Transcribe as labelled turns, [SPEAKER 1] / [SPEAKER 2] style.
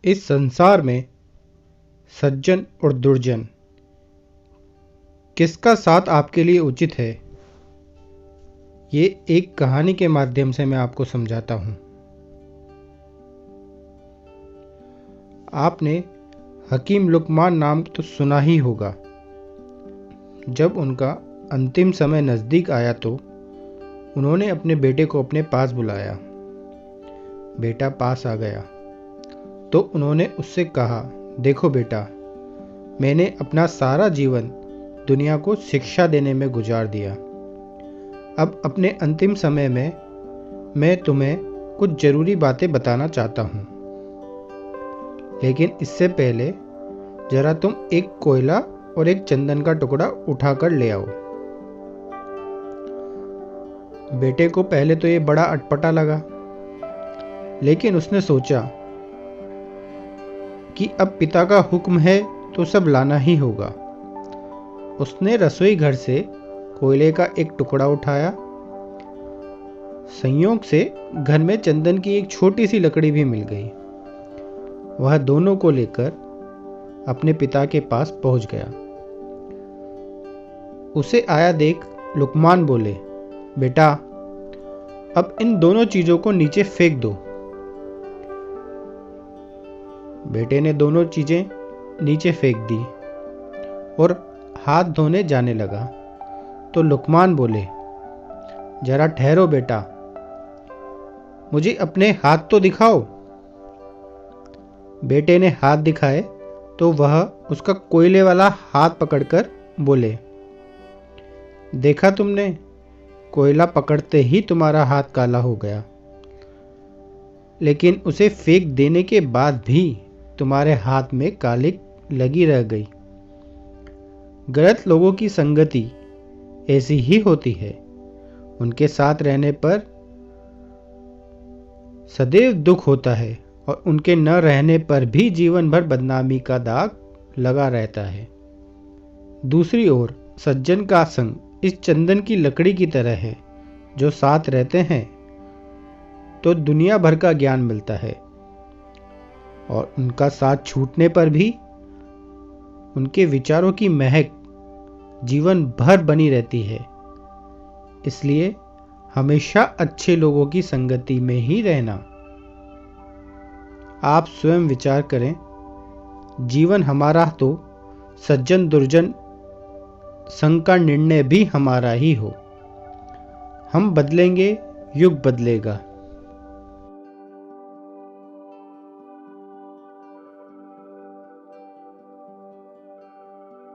[SPEAKER 1] इस संसार में सज्जन और दुर्जन किसका साथ आपके लिए उचित है, ये एक कहानी के माध्यम से मैं आपको समझाता हूँ। आपने हकीम लुकमान नाम तो सुना ही होगा। जब उनका अंतिम समय नज़दीक आया तो उन्होंने अपने बेटे को अपने पास बुलाया। बेटा पास आ गया तो उन्होंने उससे कहा, देखो बेटा, मैंने अपना सारा जीवन दुनिया को शिक्षा देने में गुजार दिया। अब अपने अंतिम समय में मैं तुम्हें कुछ ज़रूरी बातें बताना चाहता हूँ, लेकिन इससे पहले ज़रा तुम एक कोयला और एक चंदन का टुकड़ा उठाकर ले आओ। बेटे को पहले तो ये बड़ा अटपटा लगा, लेकिन उसने सोचा कि अब पिता का हुक्म है तो सब लाना ही होगा। उसने रसोई घर से कोयले का एक टुकड़ा उठाया। संयोग से घर में चंदन की एक छोटी सी लकड़ी भी मिल गई। वह दोनों को लेकर अपने पिता के पास पहुंच गया। उसे आया देख लुकमान बोले, बेटा, अब इन दोनों चीजों को नीचे फेंक दो। बेटे ने दोनों चीजें नीचे फेंक दी और हाथ धोने जाने लगा तो लुकमान बोले, जरा ठहरो बेटा, मुझे अपने हाथ तो दिखाओ। बेटे ने हाथ दिखाए तो वह उसका कोयले वाला हाथ पकड़कर बोले, देखा तुमने, कोयला पकड़ते ही तुम्हारा हाथ काला हो गया, लेकिन उसे फेंक देने के बाद भी तुम्हारे हाथ में कालिक लगी रह गई। गलत लोगों की संगति ऐसी ही होती है। उनके साथ रहने पर सदैव दुख होता है और उनके न रहने पर भी जीवन भर बदनामी का दाग लगा रहता है। दूसरी ओर सज्जन का संग इस चंदन की लकड़ी की तरह है, जो साथ रहते हैं तो दुनिया भर का ज्ञान मिलता है और उनका साथ छूटने पर भी उनके विचारों की महक जीवन भर बनी रहती है। इसलिए हमेशा अच्छे लोगों की संगति में ही रहना। आप स्वयं विचार करें, जीवन हमारा तो सज्जन दुर्जन संग का निर्णय भी हमारा ही हो। हम बदलेंगे, युग बदलेगा।